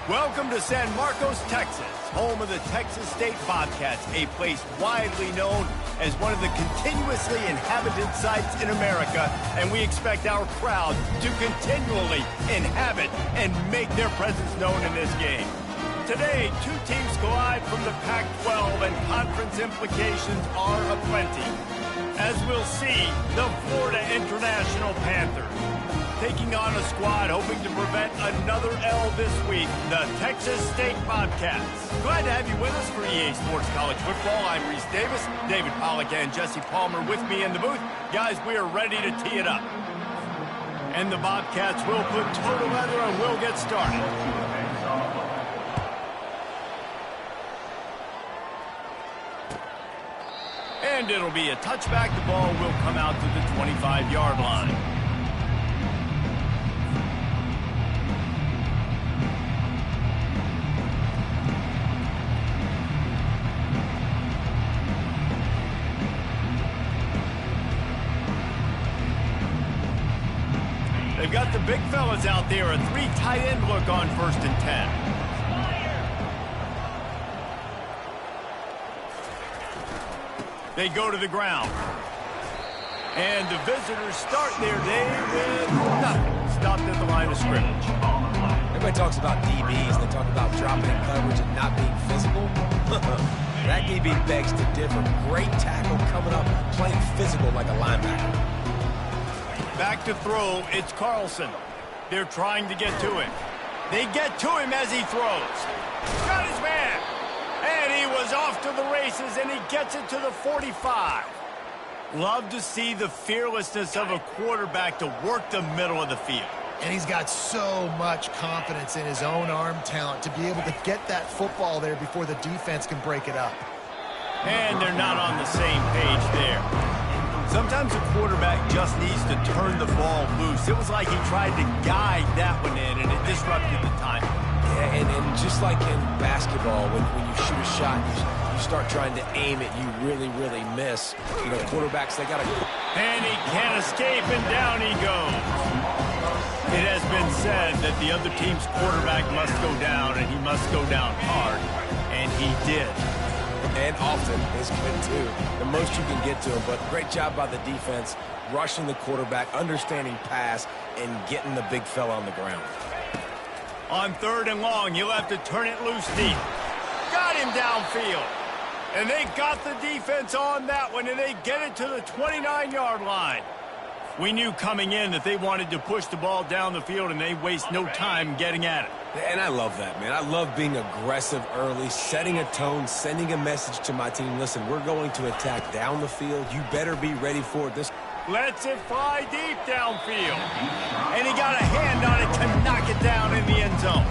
Welcome to San Marcos, Texas, home of the Texas State Bobcats, a place widely known as one of the continuously inhabited sites in America, and we expect our crowd to continually inhabit and make their presence known in this game. Today, two teams collide from the Pac-12, and conference implications are aplenty. As we'll see, the Florida International Panthers taking on a squad hoping to prevent another L this week, the Texas State Bobcats. Glad to have you with us for EA Sports College Football. I'm Reese Davis, David Pollack and Jesse Palmer with me in the booth. Guys, we are ready to tee it up. And the Bobcats will put toe together and we'll get started. And it'll be a touchback. The ball will come out to the 25-yard line. They've got the big fellas out there, a three tight end look on 1st and 10. They go to the ground. And the visitors start their day with nothing. Stopped at the line of scrimmage. Everybody talks about DBs. They talk about dropping in coverage and not being physical. That DB begs to differ. Great tackle coming up, playing physical like a linebacker. Back to throw, it's Carlson. They're trying to get to him. They get to him as he throws. Got his man. And he was off to the races, and he gets it to the 45. Love to see the fearlessness of a quarterback to work the middle of the field. And he's got so much confidence in his own arm talent to be able to get that football there before the defense can break it up. And they're not on the same page there. Sometimes a quarterback just needs to turn the ball loose. It was like he tried to guide that one in, and it disrupted the timing. Yeah, and just like in basketball, when you shoot a shot, you start trying to aim it, you really, really miss. You know, quarterbacks, they got to... And he can't escape, and down he goes. It has been said that the other team's quarterback must go down, and he must go down hard, and he did. And often is good, too. The most you can get to him, but great job by the defense, rushing the quarterback, understanding pass, and getting the big fella on the ground. On 3rd and long, you'll have to turn it loose deep. Got him downfield. And they got the defense on that one, and they get it to the 29-yard line. We knew coming in that they wanted to push the ball down the field, and they waste no time getting at it. And I love that, man. I love being aggressive early, setting a tone, sending a message to my team. Listen, we're going to attack down the field. You better be ready for it. Lets it fly deep downfield. And he got a hand on it to knock it down in the end zone.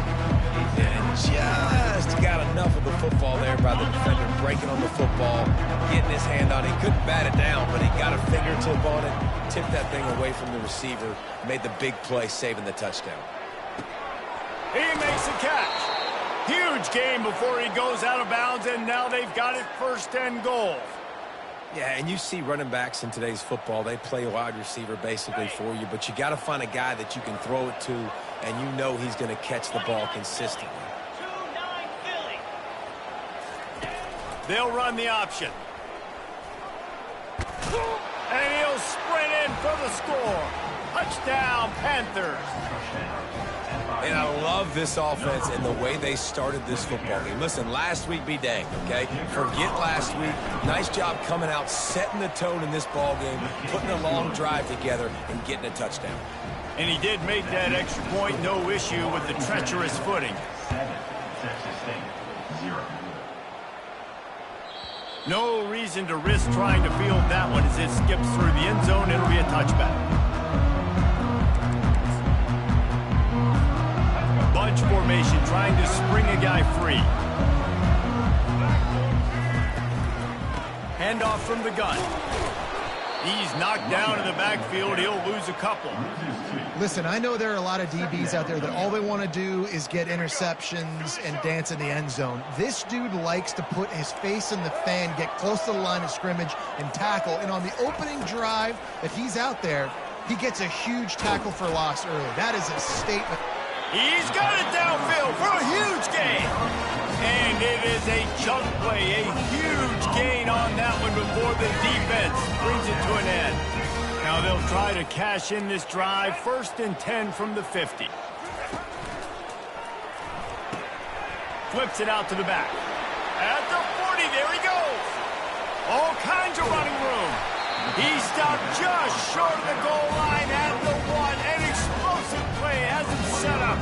And just got enough of the football there by the defender, breaking on the football, getting his hand on it. He couldn't bat it down, but he got a fingertip on it, tipped that thing away from the receiver, made the big play, saving the touchdown. He makes a catch. Huge game before he goes out of bounds, and now they've got it 1st and goal. Yeah, and you see running backs in today's football, they play wide receiver basically for you, but you got to find a guy that you can throw it to, and you know he's going to catch the ball consistently. They'll run the option. And he'll sprint in for the score. Touchdown, Panthers. And I love this offense and the way they started this football game. Listen, last week be dang, okay? Forget last week. Nice job coming out, setting the tone in this ball game, putting a long drive together, and getting a touchdown. And he did make that extra point, no issue with the treacherous footing. 7, Texas State, 0. No reason to risk trying to field that one as it skips through the end zone. It'll be a touchback. Bunch formation, trying to spring a guy free. Handoff from the gun. He's knocked down in the backfield. He'll lose a couple. Listen, I know there are a lot of DBs out there that all they want to do is get interceptions and dance in the end zone. This dude likes to put his face in the fan, get close to the line of scrimmage, and tackle. And on the opening drive, if he's out there, he gets a huge tackle for loss early. That is a statement. He's got it downfield for a huge gain. And it is a chunk play, a huge gain on that one before the defense brings it to an end. Now they'll try to cash in this drive, 1st and 10 from the 50. Flips it out to the back. At the 40, there he goes. All kinds of running room. He stopped just short of the goal line at the 1. An explosive play has him set up.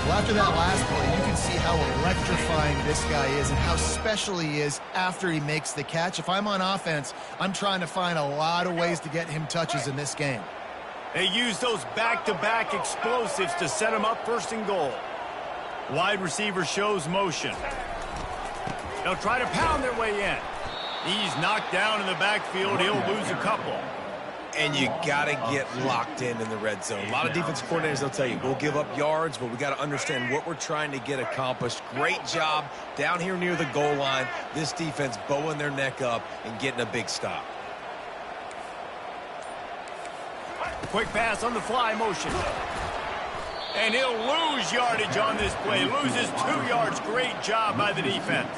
Well, after that last play, you can see how electrifying this guy is and how special he is after he makes the catch. If I'm on offense, I'm trying to find a lot of ways to get him touches in this game. They use those back-to-back explosives to set him up 1st and goal. Wide receiver shows motion. They'll try to pound their way in. He's knocked down in the backfield. He'll lose a couple. And you got to get locked in the red zone. A lot of defensive coordinators, they'll tell you, we'll give up yards, but we got to understand what we're trying to get accomplished. Great job down here near the goal line. This defense bowing their neck up and getting a big stop. Quick pass on the fly motion. And he'll lose yardage on this play. Loses 2 yards. Great job by the defense.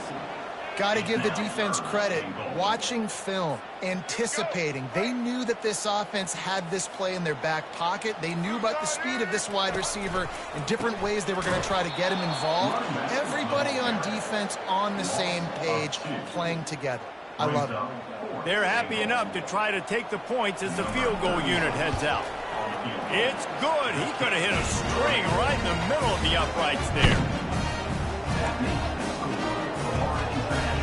Got to give the defense credit. Watching film, anticipating. They knew that this offense had this play in their back pocket. They knew about the speed of this wide receiver and different ways they were going to try to get him involved. Everybody on defense on the same page, playing together. I love it. They're happy enough to try to take the points as the field goal unit heads out. It's good. He could have hit a string right in the middle of the uprights there.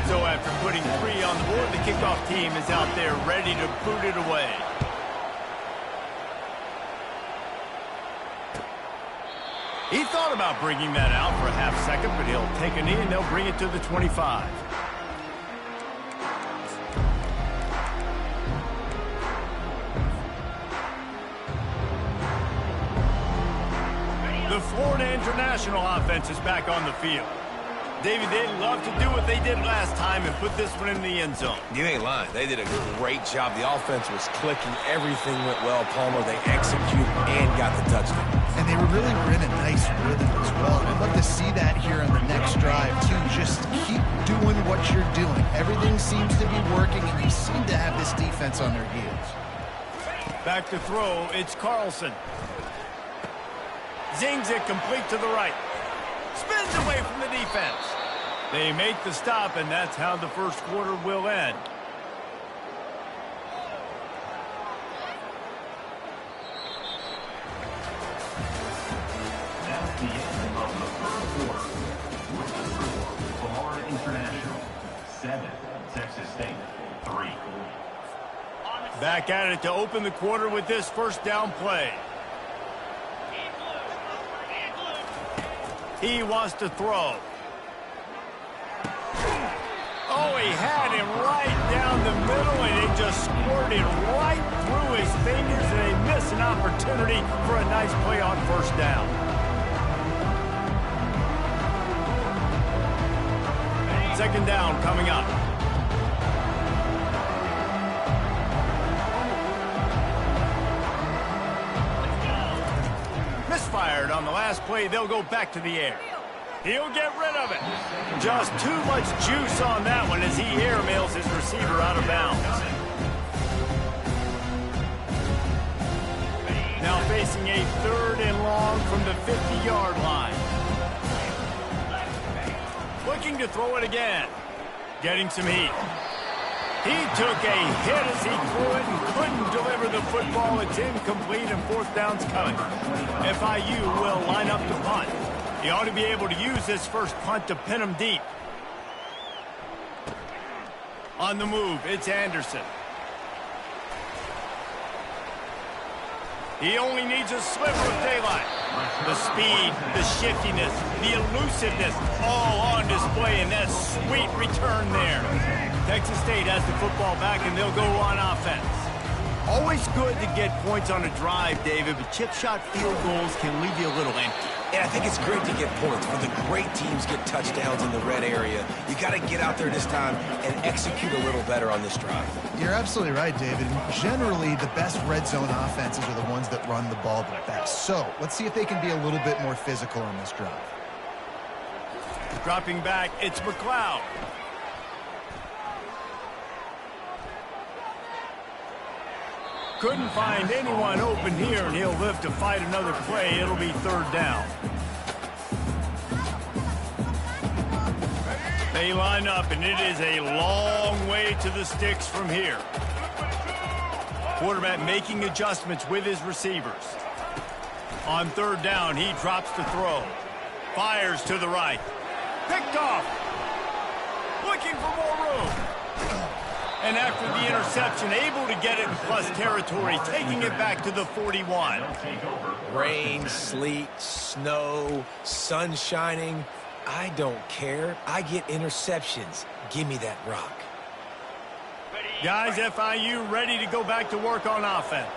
So after putting 3 on the board, the kickoff team is out there ready to boot it away. He thought about bringing that out for a half second, but he'll take a knee and they'll bring it to the 25. The Florida International offense is back on the field. David, they'd love to do what they did last time and put this one in the end zone. You ain't lying. They did a great job. The offense was clicking. Everything went well, Palmer. They executed and got the touchdown. And they were in a nice rhythm as well. I'd love to see that here on the next drive, too. Just keep doing what you're doing. Everything seems to be working, and you seem to have this defense on their heels. Back to throw. It's Carlson. Zings it complete to the right. Spins away from the defense. They make the stop, and that's how the first quarter will end. That's the end of the 3rd quarter. With the score, Florida International 7, Texas State 3. Back at it to open the quarter with this 1st down play. He wants to throw. Oh, he had him right down the middle, and it just squirted right through his fingers, and they miss an opportunity for a nice play on 1st down. Second down coming up. Misfired on the last play. They'll go back to the air. He'll get rid of it. Just too much juice on that one as he airmails his receiver out of bounds. Now facing a 3rd and long from the 50-yard line. Looking to throw it again. Getting some heat. He took a hit as he threw it and couldn't deliver the football. It's incomplete and 4th down's coming. FIU will line up to punt. He ought to be able to use this first punt to pin him deep. On the move, it's Anderson. He only needs a sliver of daylight. The speed, the shiftiness, the elusiveness, all on display in that sweet return there. Texas State has the football back, and they'll go on offense. Always good to get points on a drive, David, but chip shot field goals can leave you a little empty. And I think it's great to get points. When the great teams get touchdowns in the red area, you got to get out there this time and execute a little better on this drive. You're absolutely right, David. Generally, the best red zone offenses are the ones that run the ball the best. So let's see if they can be a little bit more physical on this drive. Dropping back, it's McLeod. Couldn't find anyone open here, and he'll live to fight another play. It'll be third down. They line up, and it is a long way to the sticks from here. Quarterback making adjustments with his receivers. On third down, he drops to throw. Fires to the right. Picked off. Looking for more room. And after the interception, able to get it in plus territory, taking it back to the 41. Rain, sleet, snow, sun shining. I don't care. I get interceptions. Give me that rock. Guys, FIU ready to go back to work on offense.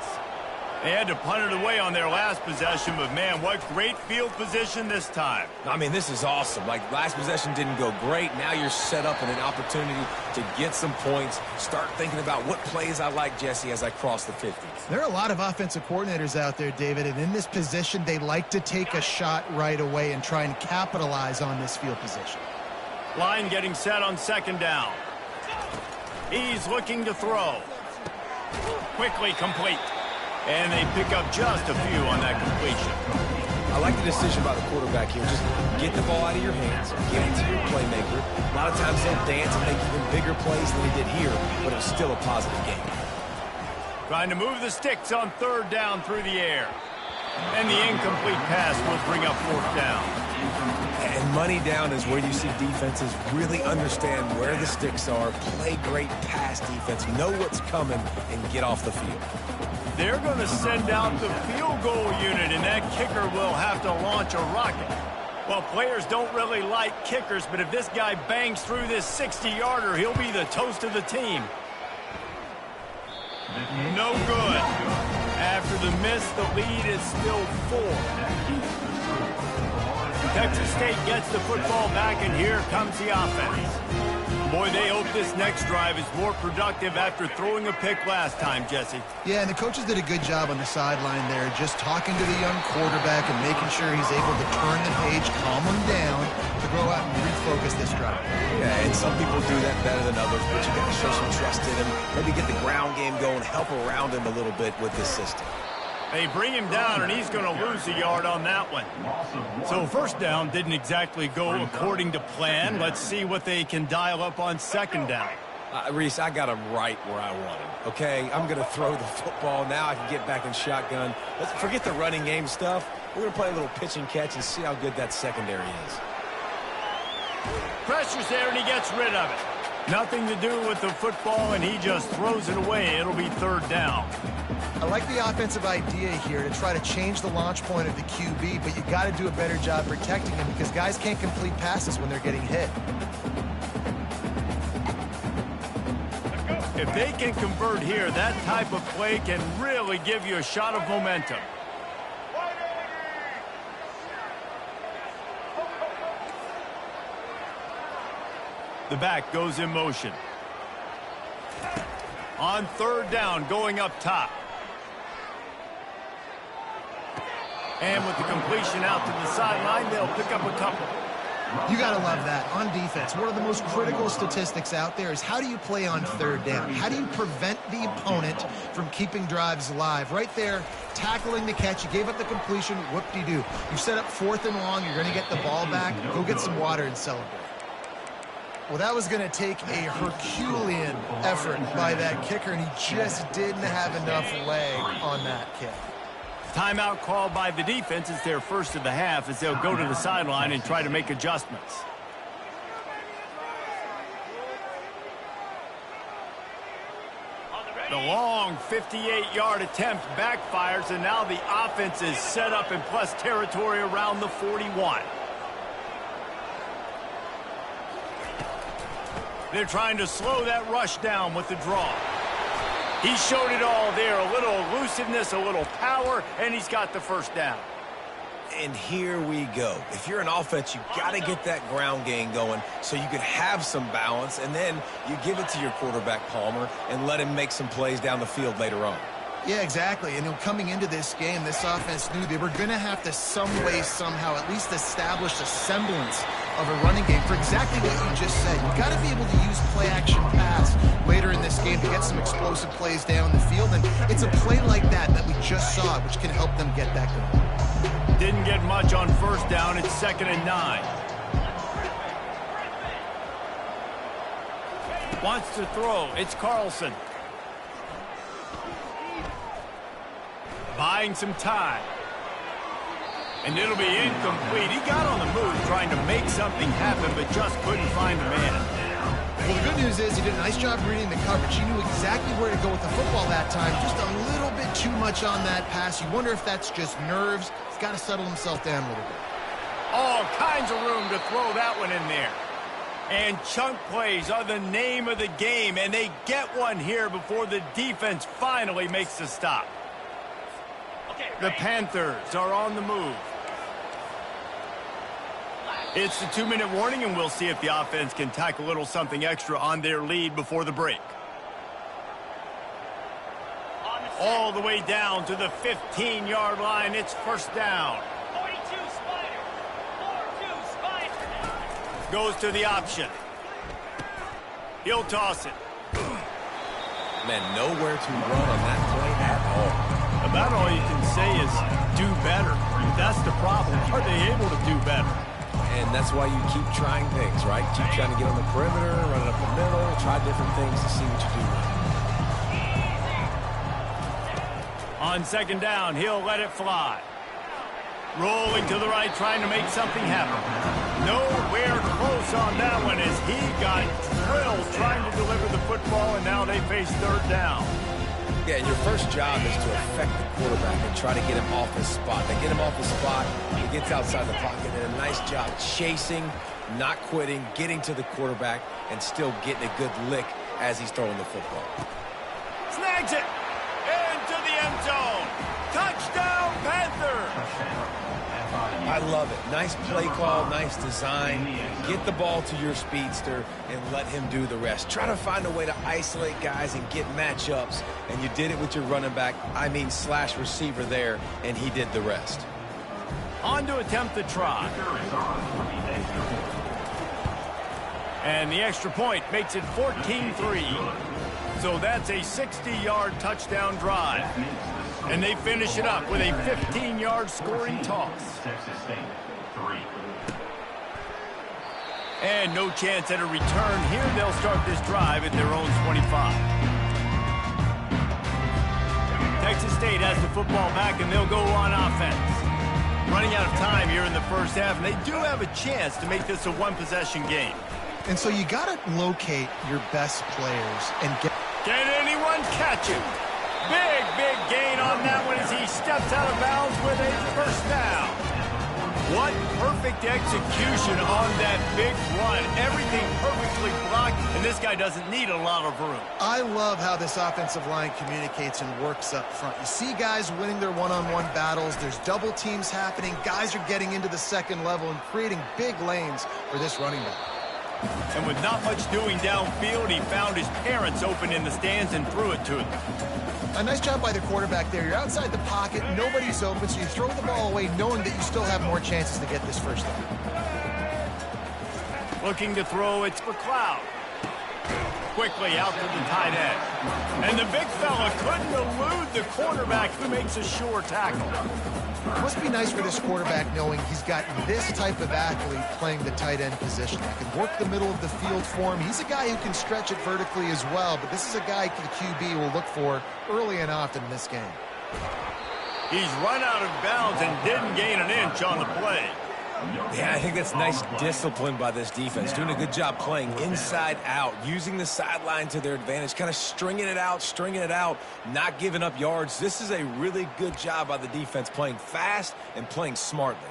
They had to punt it away on their last possession, but man, what great field position this time. I mean, this is awesome. Like, last possession didn't go great. Now you're set up in an opportunity to get some points. Start thinking about what plays I like, Jesse, as I cross the 50s. There are a lot of offensive coordinators out there, David, and in this position, they like to take a shot right away and try and capitalize on this field position. Line getting set on second down. He's looking to throw. Quickly complete. And they pick up just a few on that completion. I like the decision by the quarterback here. Just get the ball out of your hands, get it to your playmaker. A lot of times they'll dance and make even bigger plays than they did here, but it was still a positive game. Trying to move the sticks on third down through the air. And the incomplete pass will bring up fourth down. And money down is where you see defenses really understand where the sticks are, play great pass defense, know what's coming, and get off the field. They're going to send out the field goal unit, and that kicker will have to launch a rocket. Well, players don't really like kickers, but if this guy bangs through this 60-yarder, he'll be the toast of the team. No good. After the miss, the lead is still 4. Texas State gets the football back, and here comes the offense. Boy, they hope this next drive is more productive after throwing a pick last time, Jesse. Yeah, and the coaches did a good job on the sideline there, just talking to the young quarterback and making sure he's able to turn the page, calm him down, to go out and refocus this drive. Yeah, and some people do that better than others, but you got to show some trust in him. Maybe get the ground game going, help around him a little bit with this system. They bring him down, and he's going to lose a yard on that one. So first down didn't exactly go according to plan. Let's see what they can dial up on second down. Reese, I got him right where I want him, okay? I'm going to throw the football. Now I can get back in shotgun. Let's forget the running game stuff. We're going to play a little pitch and catch and see how good that secondary is. Pressure's there, and he gets rid of it. Nothing to do with the football, and he just throws it away. It'll be third down. I like the offensive idea here to try to change the launch point of the QB, but you got to do a better job protecting him because guys can't complete passes when they're getting hit. If they can convert here, that type of play can really give you a shot of momentum. The back goes in motion. On third down, going up top. And with the completion out to the sideline, they'll pick up a couple. You got to love that. On defense, one of the most critical statistics out there is how do you play on third down? How do you prevent the opponent from keeping drives alive? Right there, tackling the catch. You gave up the completion. Whoop-de-doo. You set up fourth and long. You're going to get the ball back. Go get some water and celebrate. Well, that was going to take a Herculean effort by that kicker, and he just didn't have enough leg on that kick. Timeout called by the defense. It's their first of the half as they'll go to the sideline and try to make adjustments. The long 58-yard attempt backfires, and now the offense is set up in plus territory around the 41. They're trying to slow that rush down with the draw. He showed it all there, a little elusiveness, a little power, and he's got the first down. And here we go. If you're an offense, you got to get that ground game going so you can have some balance, and then you give it to your quarterback, Palmer, and let him make some plays down the field later on. Yeah, exactly. And coming into this game, this offense knew they were going to have to some way, somehow, at least establish a semblance of a running game for exactly what you just said. You got to be able to use play-action pass later in this game to get some explosive plays down the field. And it's a play like that we just saw, which can help them get that going. Didn't get much on first down. It's 2nd and 9. Wants to throw. It's Carlson. Buying some time. And it'll be incomplete. He got on the move trying to make something happen, but just couldn't find the man. Well, the good news is he did a nice job reading the coverage. He knew exactly where to go with the football that time. Just a little bit too much on that pass. You wonder if that's just nerves. He's got to settle himself down a little bit. All kinds of room to throw that one in there. And chunk plays are the name of the game, and they get one here before the defense finally makes the stop. The Panthers are on the move. It's the 2-minute warning, and we'll see if the offense can tack a little something extra on their lead before the break. All the way down to the 15-yard line. It's first down. 42 Spider. 4-2 Spider. Goes to the option. He'll toss it. Man, nowhere to run on that play at all. About all you can say is do better. That's the problem. Are they able to do better? And that's why you keep trying things, right? Keep trying to get on the perimeter, run it up the middle, try different things to see what you do right. On 2nd down, he'll let it fly. Rolling to the right, trying to make something happen. Nowhere close on that one as he got drilled trying to deliver the football, and now they face 3rd down. Yeah, and your first job is to affect the quarterback and try to get him off his spot. They get him off his spot, he gets outside the pocket, and a nice job chasing, not quitting, getting to the quarterback, and still getting a good lick as he's throwing the football. Snags it into the end zone. Touchdown, Panthers! I love it. Nice play call, nice design. Get the ball to your speedster and let him do the rest. Try to find a way to isolate guys and get matchups, and you did it with your running back, slash receiver there, and he did the rest. On to attempt the try. And the extra point makes it 14-3. So that's a 60-yard touchdown drive. And they finish it up with a 15-yard scoring toss. Texas State, 3. And no chance at a return here. They'll start this drive at their own 25. Texas State has the football back, and they'll go on offense. Running out of time here in the first half, and they do have a chance to make this a one-possession game. And so you got to locate your best players and get... Can anyone catch him? Big gain on that one as he steps out of bounds with a first down. What perfect execution on that big run. Everything perfectly blocked, and this guy doesn't need a lot of room. I love how this offensive line communicates and works up front. You see guys winning their one-on-one battles. There's double teams happening. Guys are getting into the second level and creating big lanes for this running back. And with not much doing downfield, he found his parents open in the stands and threw it to them. A nice job by the quarterback there. You're outside the pocket, nobody's open, so you throw the ball away knowing that you still have more chances to get this first down. Looking to throw, it's McLeod. Quickly out to the tight end. And the big fella couldn't elude the quarterback who makes a sure tackle. It must be nice for this quarterback knowing he's got this type of athlete playing the tight end position. That can work the middle of the field for him. He's a guy who can stretch it vertically as well, but this is a guy the QB will look for early and often in this game. He's run out of bounds and didn't gain an inch on the play. Yeah, I think that's nice discipline by this defense. Doing a good job playing inside out, using the sideline to their advantage, kind of stringing it out, not giving up yards. This is a really good job by the defense, playing fast and playing smartly.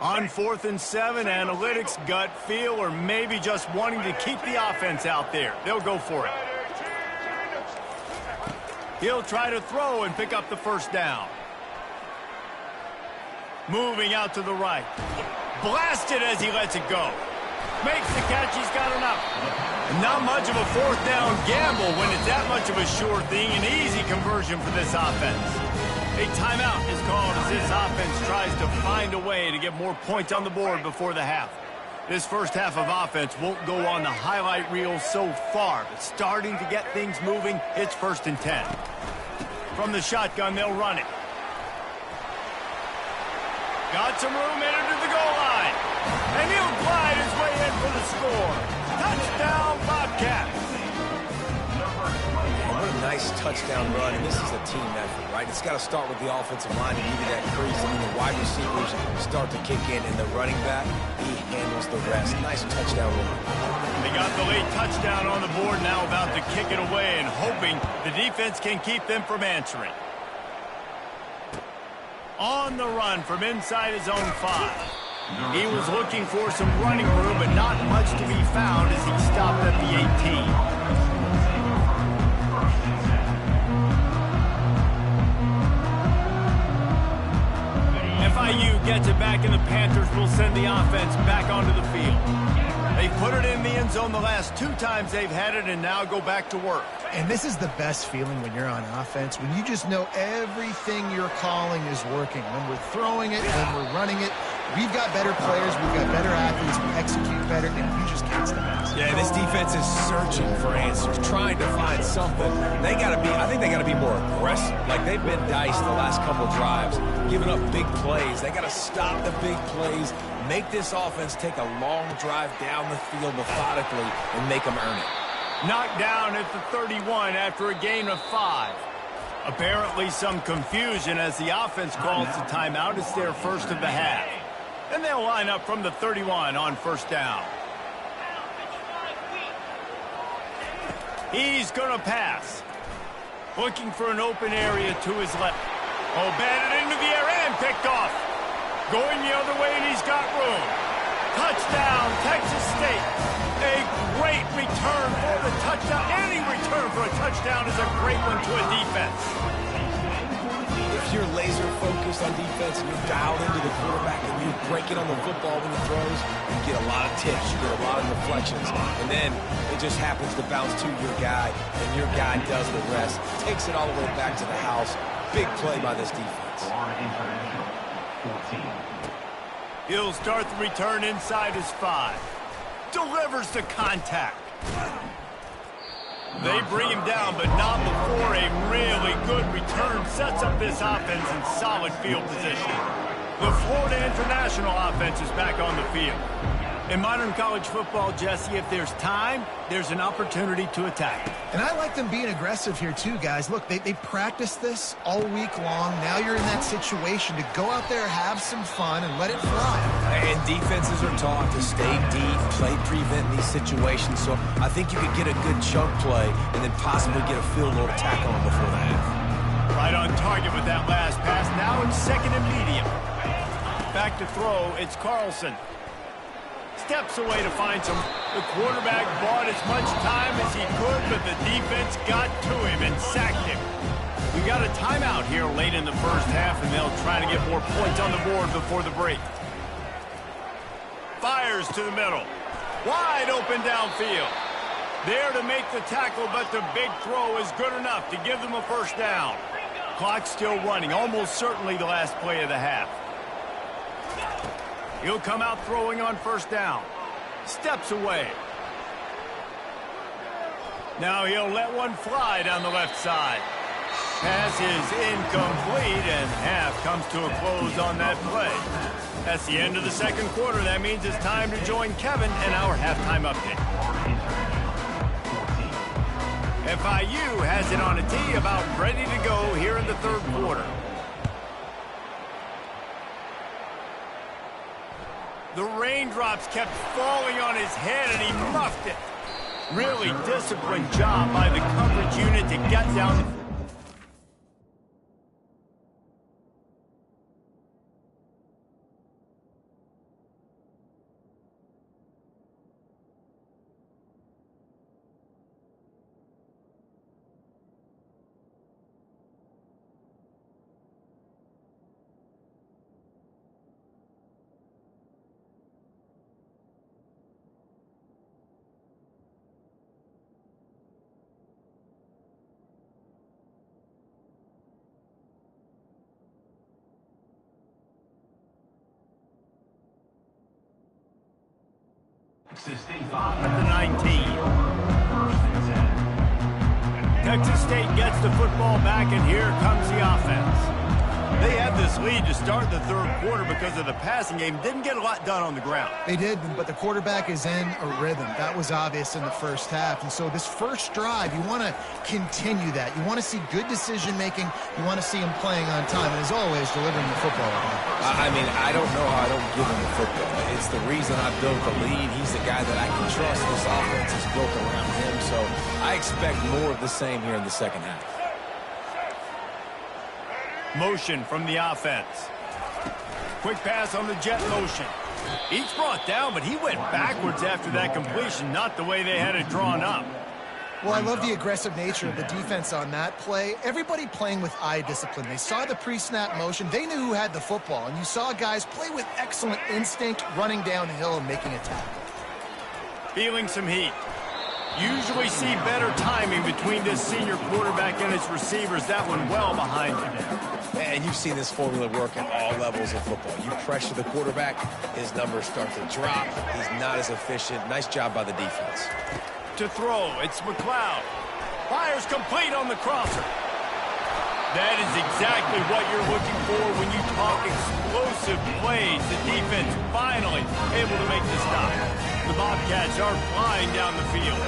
On 4th and 7, analytics, gut feel, or maybe just wanting to keep the offense out there. They'll go for it. He'll try to throw and pick up the first down. Moving out to the right. Blasted as he lets it go. Makes the catch. He's got enough. Not much of a fourth down gamble when it's that much of a sure thing. An easy conversion for this offense. A timeout is called as this offense tries to find a way to get more points on the board before the half. This first half of offense won't go on the highlight reel so far, but starting to get things moving, it's 1st and 10. From the shotgun, they'll run it. Got some room headed to the goal line. And he'll glide his way in for the score. Touchdown, Bobcats. What a nice touchdown run, and this is a team effort, right? It's got to start with the offensive line to give you that crease, and then the wide receivers start to kick in, and the running back, he handles the rest. Nice touchdown run. They got the late touchdown on the board, now about to kick it away and hoping the defense can keep them from answering. On the run from inside his own 5. He was looking for some running room, but not much to be found as he stopped at the 18. FIU gets it back, and the Panthers will send the offense back onto the field. They put it in the end zone the last 2 times they've had it, and now go back to work. And this is the best feeling when you're on offense, when you just know everything you're calling is working. When we're throwing it, when we're running it, we've got better players, we've got better athletes, we execute better, and we just can't stop us. Yeah, this defense is searching for answers, trying to find something. I think they got to be more aggressive. Like, they've been diced the last couple drives, giving up big plays. They got to stop the big plays, make this offense take a long drive down the field methodically, and make them earn it. Knocked down at the 31 after a gain of 5. Apparently some confusion as the offense calls the timeout. It's their first of the half. And they'll line up from the 31 on 1st down. He's going to pass. Looking for an open area to his left. Oh, batted into the air and picked off. Going the other way, and he's got room. Touchdown, Texas State. A great return for the touchdown. Any return for a touchdown is a great one to a defense. If you're laser focused on defense and you're dialed into the quarterback and you're breaking on the football when he throws, you get a lot of tips, you get a lot of deflections, and then it just happens to bounce to your guy, and your guy does the rest. Takes it all the way back to the house. Big play by this defense. He'll start the return inside his 5. Delivers the contact. They bring him down, but not before a really good return sets up this offense in solid field position. The Florida International offense is back on the field. In modern college football, Jesse, if there's time, there's an opportunity to attack. And I like them being aggressive here too, guys. Look, they practiced this all week long. Now you're in that situation to go out there, have some fun, and let it fly. And defenses are taught to stay deep, play prevent in these situations. So I think you could get a good chunk play and then possibly get a field goal to tack on before the half. Right on target with that last pass. Now it's 2nd and medium. Back to throw, it's Carlson. Steps away to find some. The quarterback bought as much time as he could, but the defense got to him and sacked him. We got a timeout here late in the first half, and they'll try to get more points on the board before the break. Fires to the middle. Wide open downfield. There to make the tackle, but the big throw is good enough to give them a first down. Clock still running, almost certainly the last play of the half. He'll come out throwing on 1st down. Steps away. Now he'll let one fly down the left side. Pass is incomplete, and half comes to a close on that play. That's the end of the 2nd quarter. That means it's time to join Kevin in our halftime update. FIU has it on a tee, about ready to go here in the 3rd quarter. The raindrops kept falling on his head, and he muffed it. Really disciplined job by the coverage unit to get down the Texas State at the 19. First and 10. Texas State gets the football back, and here comes the offense. They had this lead to start the third quarter because of the passing game. Didn't get a lot done on the ground. They did, but the quarterback is in a rhythm. That was obvious in the first half. And so this first drive, you want to continue that. You want to see good decision-making. You want to see him playing on time. And as always, delivering the football. I mean, I don't know how I don't give him the football. It's the reason I built the lead. He's the guy that I can trust. This offense is built around him. So I expect more of the same here in the second half. Motion from the offense. Quick pass on the jet motion. Each brought down, but he went backwards after that completion, not the way they had it drawn up. Well, I love the aggressive nature of the defense on that play. Everybody playing with eye discipline. They saw the pre-snap motion. They knew who had the football, and you saw guys play with excellent instinct, running downhill and making a tackle. Feeling some heat. Usually see better timing between this senior quarterback and his receivers. That one well behind him. And you've seen this formula work at all levels of football. You pressure the quarterback, his numbers start to drop. He's not as efficient. Nice job by the defense. To throw, it's McLeod. Fires complete on the crosser. That is exactly what you're looking for when you talk explosive plays. The defense finally able to make the stop. The Bobcats are flying down the field.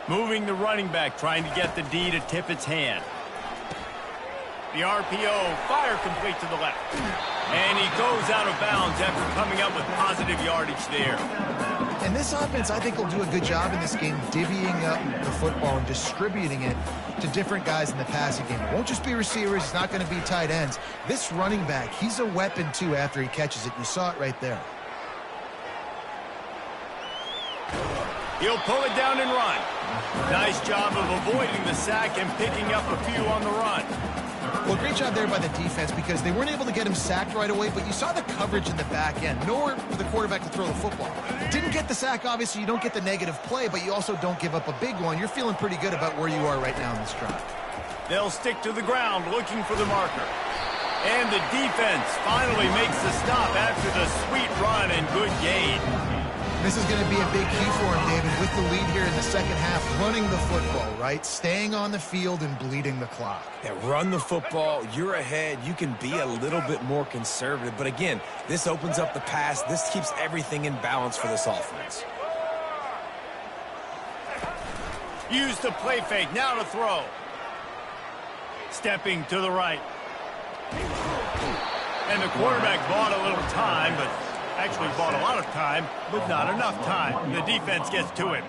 Moving the running back, trying to get the D to tip its hand. The RPO, fire complete to the left. And he goes out of bounds after coming up with positive yardage there. And this offense, I think, will do a good job in this game divvying up the football and distributing it to different guys in the passing game. It won't just be receivers. It's not going to be tight ends. This running back, he's a weapon, too, after he catches it. You saw it right there. He'll pull it down and run. Nice job of avoiding the sack and picking up a few on the run. Well, great job there by the defense because they weren't able to get him sacked right away, but you saw the coverage in the back end. Nowhere for the quarterback to throw the football. Didn't get the sack, obviously. You don't get the negative play, but you also don't give up a big one. You're feeling pretty good about where you are right now in this drive. They'll stick to the ground looking for the marker. And the defense finally makes the stop after the sweet run and good gain. This is going to be a big key for him, David, with the lead here in the second half, running the football, right? Staying on the field and bleeding the clock. Yeah, run the football. You're ahead. You can be a little bit more conservative. But again, this opens up the pass. This keeps everything in balance for this offense. Use the play fake. Now to throw. Stepping to the right. And the quarterback bought a little time, but actually bought a lot of time, but not enough time. The defense gets to him.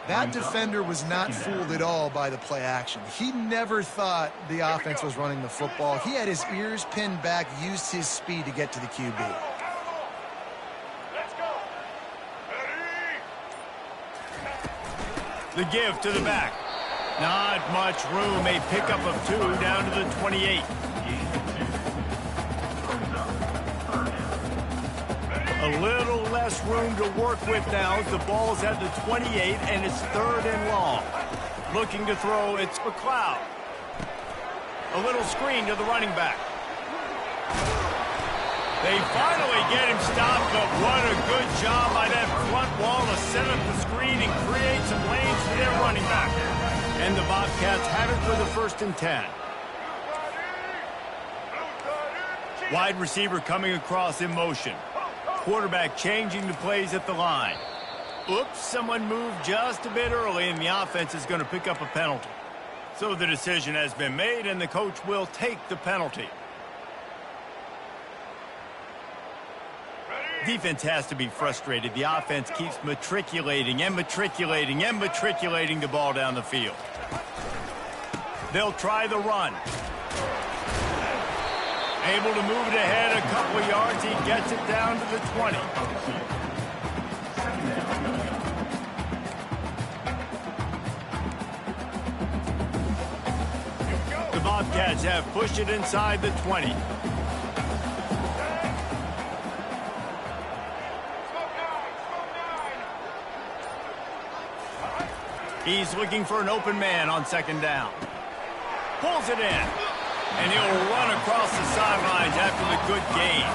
That defender was not fooled at all by the play action. He never thought the offense was running the football. He had his ears pinned back, used his speed to get to the QB. Let's go. The give to the back. Not much room. A pickup of 2 down to the 28. A little less room to work with now as the ball's at the 28 and it's 3rd and long. Looking to throw, it's McLeod. A little screen to the running back. They finally get him stopped, but what a good job by that front wall to set up the screen and create some lanes for their running back. And the Bobcats have it for the 1st and 10. Wide receiver coming across in motion. Quarterback changing the plays at the line. Oops, someone moved just a bit early, and the offense is going to pick up a penalty. So the decision has been made, and the coach will take the penalty. Defense has to be frustrated. The offense keeps matriculating and matriculating and matriculating the ball down the field. They'll try the run. Able to move it ahead a couple of yards. He gets it down to the 20. The Bobcats have pushed it inside the 20. He's looking for an open man on 2nd down. Pulls it in. And he'll run across the sidelines after the good gain.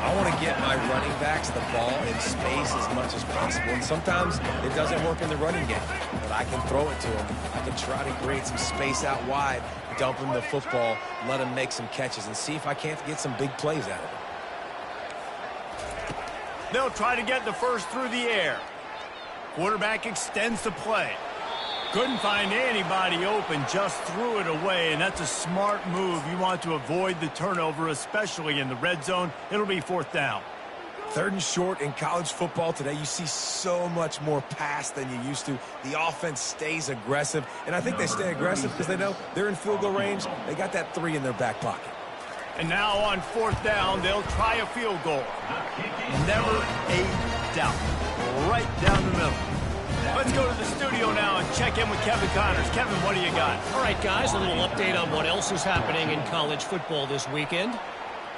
I want to get my running backs the ball in space as much as possible. And sometimes it doesn't work in the running game. But I can throw it to them. I can try to create some space out wide, dump him the football, let him make some catches, and see if I can't get some big plays out of him. They'll try to get the first through the air. Quarterback extends the play. Couldn't find anybody open, just threw it away, and that's a smart move. You want to avoid the turnover, especially in the red zone. It'll be 4th down. 3rd and short in college football today. You see so much more pass than you used to. The offense stays aggressive, and I think they stay aggressive because they know they're in field goal range. They got that 3 in their back pocket. And now on 4th down, they'll try a field goal. Never a doubt. Right down the middle. Let's go to the studio now and check in with Kevin Connors. Kevin, what do you got? All right, guys, a little update on what else is happening in college football this weekend.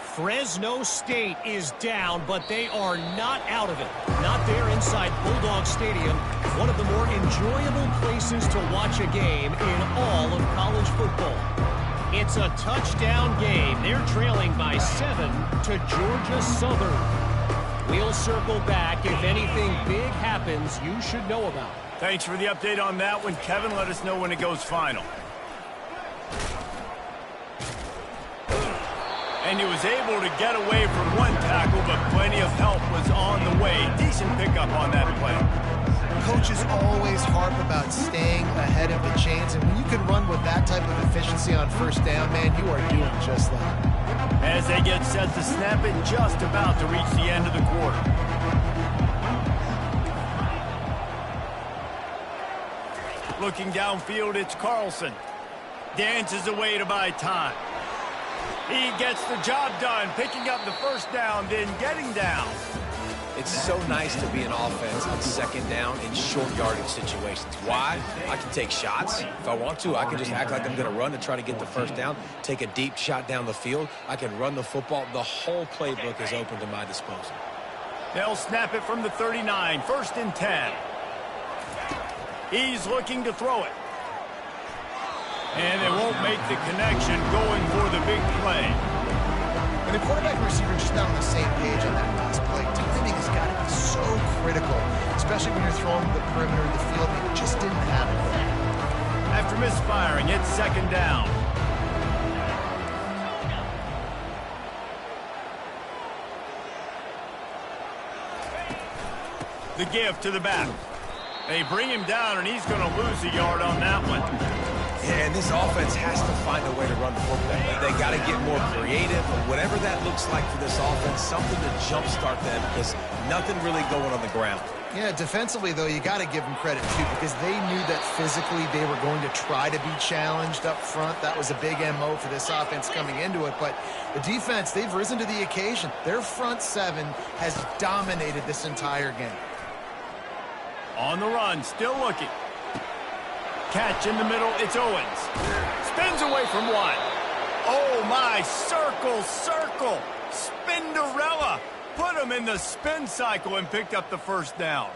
Fresno State is down, but they are not out of it. Not there inside Bulldog Stadium, one of the more enjoyable places to watch a game in all of college football. It's a touchdown game. They're trailing by 7 to Georgia Southern. We'll circle back. If anything big happens, you should know about it. Thanks for the update on that one, Kevin. Let us know when it goes final. And he was able to get away from one tackle, but plenty of help was on the way. Decent pickup on that play. Coaches always harp about staying ahead of the chains, and when you can run with that type of efficiency on 1st down, man, you are doing just that. As they get set to snap it, just about to reach the end of the quarter. Looking downfield, it's Carlson. Dances away to buy time. He gets the job done, picking up the 1st down, then getting down. It's so nice to be an offense on 2nd down in short yardage situations. Why? I can take shots. If I want to, I can just act like I'm going to run to try to get the 1st down, take a deep shot down the field. I can run the football. The whole playbook is open to my disposal. They'll snap it from the 39, 1st and 10. He's looking to throw it. And they won't make the connection, going for the big play. And the quarterback and receiver just not on the same page on that last play. Timing has got to be so critical, especially when you're throwing the perimeter of the field. It just didn't happen. After misfiring, it's 2nd down. The give to the back. They bring him down, and he's going to lose a yard on that one. Yeah, and this offense has to find a way to run the football. They got to get more creative, or whatever that looks like for this offense, something to jumpstart them, because nothing really going on the ground. Yeah, defensively, though, you got to give them credit, too, because they knew that physically they were going to try to be challenged up front. That was a big MO for this offense coming into it. But the defense, they've risen to the occasion. Their front 7 has dominated this entire game. On the run, still looking. Catch in the middle, it's Owens. Spins away from one. Oh, my, circle. Spinderella. Put him in the spin cycle and picked up the 1st down.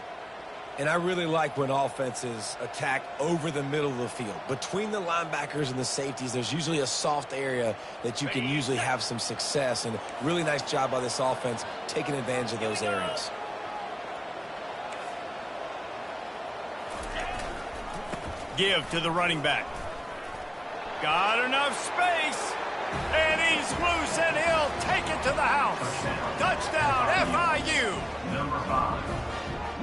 And I really like when offenses attack over the middle of the field. Between the linebackers and the safeties, there's usually a soft area that you can usually have some success. And really nice job by this offense taking advantage of those areas. Give to the running back. Got enough space. And he's loose, and he'll take it to the house. Touchdown, FIU. Number 5.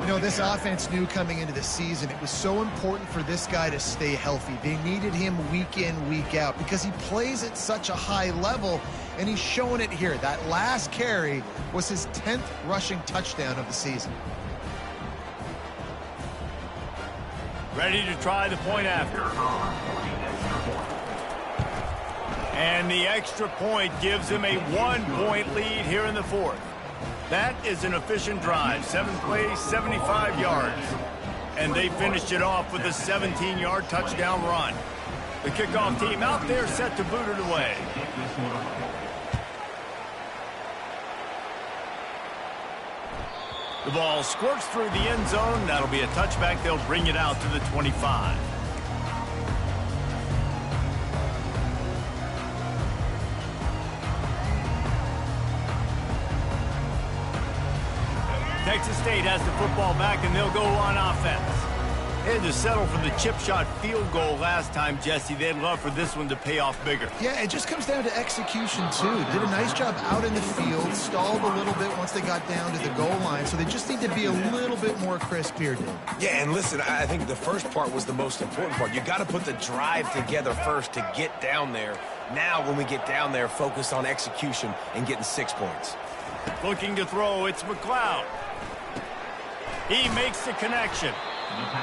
You know, this offense knew coming into the season it was so important for this guy to stay healthy. They needed him week in, week out, because he plays at such a high level, and he's showing it here. That last carry was his 10th rushing touchdown of the season. Ready to try the point after. And the extra point gives him a 1-point lead here in the 4th. That is an efficient drive. 7 plays, 75 yards. And they finished it off with a 17-yard touchdown run. The kickoff team out there set to boot it away. The ball squirts through the end zone. That'll be a touchback. They'll bring it out to the 25. Texas State has the football back, and they'll go on offense. They had to settle for the chip shot field goal last time, Jesse. They'd love for this one to pay off bigger. Yeah, it just comes down to execution, too. Did a nice job out in the field, stalled a little bit once they got down to the goal line, so they just need to be a little bit more crisp here, dude. Yeah, and listen, I think the first part was the most important part. You got to put the drive together first to get down there. Now, when we get down there, focus on execution and getting 6 points. Looking to throw, it's McLeod. He makes the connection.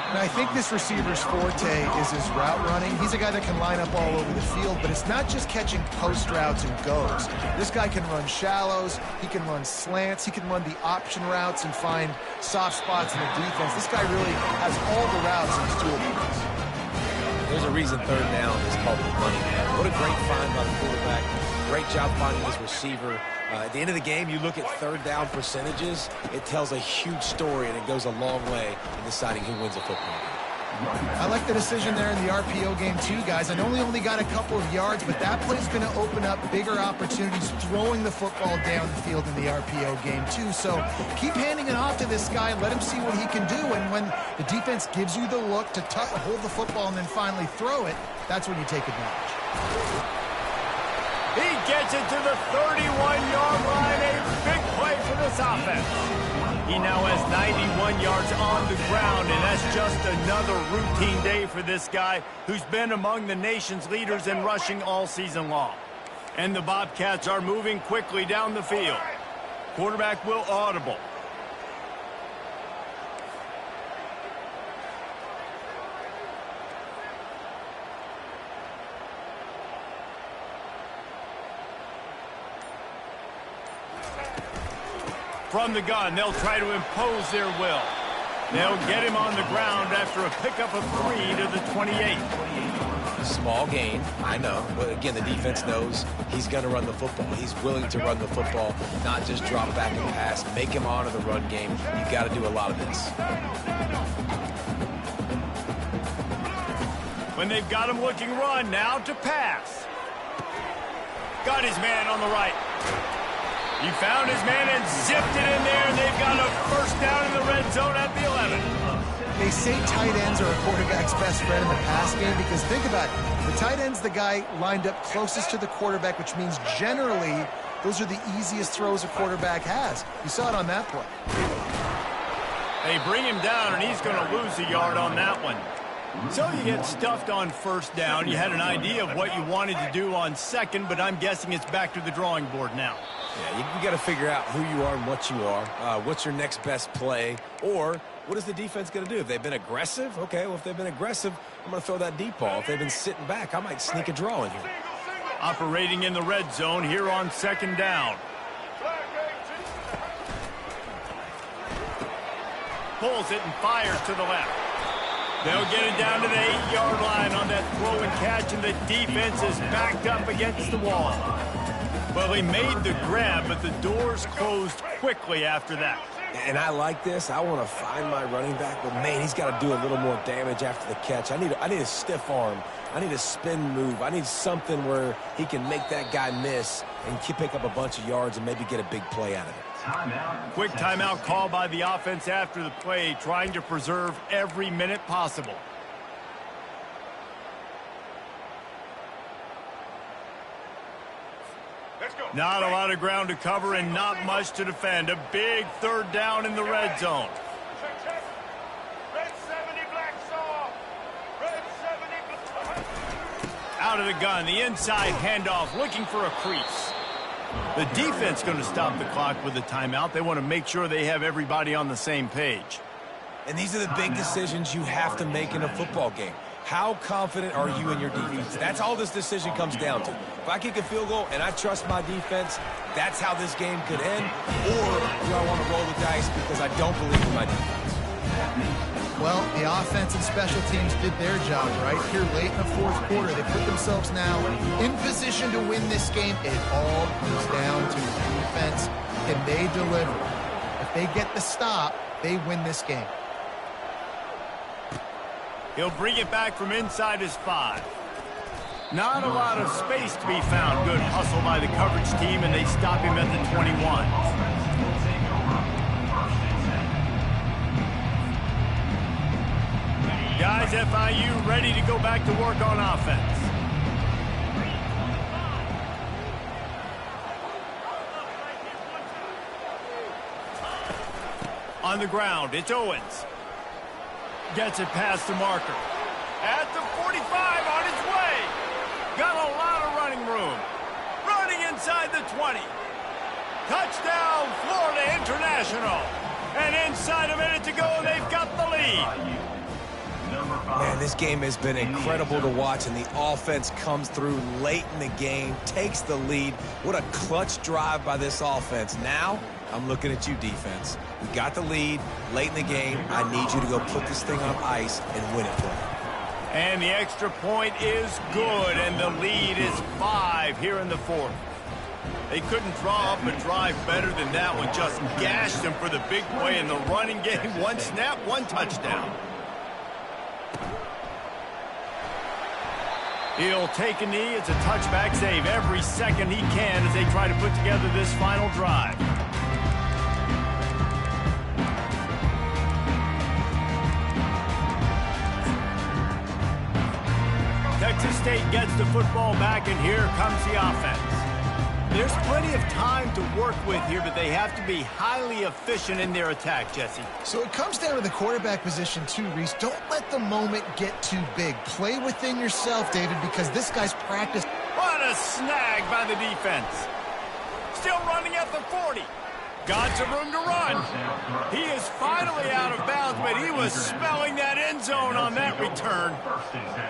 And I think this receiver's forte is his route running. He's a guy that can line up all over the field, but it's not just catching post routes and goes. This guy can run shallows, he can run slants, he can run the option routes and find soft spots in the defense. This guy really has all the routes in his toolbox. There's a reason third down is called the money man. What a great find by the quarterback. Great job finding his receiver. At the end of the game, you look at third down percentages, it tells a huge story, and it goes a long way in deciding who wins a football game. I like the decision there in the RPO game too, guys. I know he only got a couple of yards, but that play's going to open up bigger opportunities throwing the football down the field in the RPO game too. So keep handing it off to this guy, let him see what he can do, and when the defense gives you the look to hold the football and then finally throw it, that's when you take advantage. He gets it to the 31-yard line. A big play for this offense. He now has 91 yards on the ground, and that's just another routine day for this guy who's been among the nation's leaders in rushing all season long. And the Bobcats are moving quickly down the field. Quarterback will audible. From the gun, they'll try to impose their will. They'll get him on the ground after a pickup of 3 to the 28. Small gain, I know. But again, the defense knows he's going to run the football. He's willing to run the football, not just drop back and pass. Make him honor the run game. You've got to do a lot of this. When they've got him looking run, now to pass. Got his man on the right. He found his man and zipped it in there, and they've got a first down in the red zone at the 11. They say tight ends are a quarterback's best friend in the pass game because think about it. The tight end's the guy lined up closest to the quarterback, which means generally those are the easiest throws a quarterback has. You saw it on that play. They bring him down, and he's going to lose a yard on that one. So you get stuffed on first down. You had an idea of what you wanted to do on second, but I'm guessing it's back to the drawing board now. Yeah, you got to figure out who you are and what you are. What's your next best play? Or what is the defense going to do? If they've been aggressive, okay, well, if they've been aggressive, I'm going to throw that deep ball. If they've been sitting back, I might sneak a draw in here. Operating in the red zone here on second down. Pulls it and fires to the left. They'll get it down to the 8-yard line on that throw and catch, and the defense is backed up against the wall. Well, he made the grab, but the doors closed quickly after that. And I like this. I want to find my running back, but, man, he's got to do a little more damage after the catch. I need a stiff arm. I need a spin move. I need something where he can make that guy miss and pick up a bunch of yards and maybe get a big play out of it. Quick timeout call by the offense after the play, trying to preserve every minute possible. Not a lot of ground to cover and not much to defend. A big third down in the red zone. Out of the gun, the inside handoff, looking for a crease. The defense going to stop the clock with a timeout. They want to make sure they have everybody on the same page. And these are the big decisions you have to make in a football game. How confident are you in your defense? That's all this decision comes down to. If I kick a field goal and I trust my defense, that's how this game could end. Or do I want to roll the dice because I don't believe in my defense? Well, the offense and special teams did their job right here late in the fourth quarter. They put themselves now in position to win this game. It all comes down to defense. Can they deliver? If they get the stop, they win this game. He'll bring it back from inside his 5. Not a lot of space to be found. Good hustle by the coverage team, and they stop him at the 21. Guys, FIU ready to go back to work on offense. On the ground, it's Owens. Gets it past the marker. At the 45, on his way. Got a lot of running room. Running inside the 20. Touchdown, Florida International. And inside a minute to go, they've got the lead. Man, this game has been incredible to watch, and the offense comes through late in the game, takes the lead. What a clutch drive by this offense. Now, I'm looking at you, defense. We got the lead late in the game. I need you to go put this thing on ice and win it for me. And the extra point is good, and the lead is 5 here in the fourth. They couldn't draw up a drive better than that one. Just gashed them for the big play in the running game. One snap, one touchdown. He'll take a knee. It's a touchback save every second he can as they try to put together this final drive. Texas State gets the football back, and here comes the offense. There's plenty of time to work with here, but they have to be highly efficient in their attack, Jesse. So it comes down to the quarterback position too, Reese. Don't let the moment get too big. Play within yourself, David, because this guy's practiced. What a snag by the defense. Still running at the 40. Got some room to run. He is finally out of bounds, but he was smelling that end zone on that return.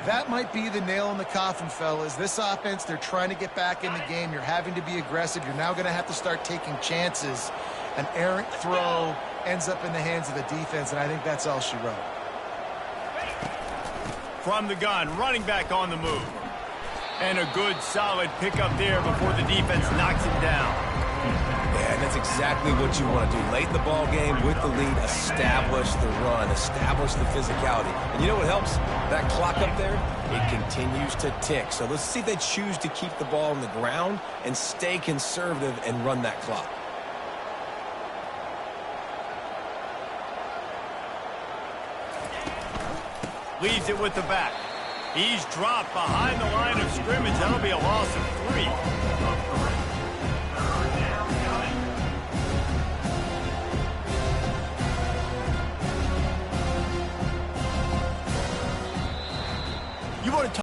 That might be the nail in the coffin, fellas. This offense, they're trying to get back in the game. You're having to be aggressive. You're now going to have to start taking chances. An errant throw ends up in the hands of the defense, and I think that's all she wrote. From the gun, running back on the move. And a good, solid pickup there before the defense knocks him down. Yeah, and that's exactly what you want to do. Late in the ball game with the lead, establish the run, establish the physicality. And you know what helps? That clock up there, it continues to tick. So let's see if they choose to keep the ball on the ground and stay conservative and run that clock. Leaves it with the back. He's dropped behind the line of scrimmage.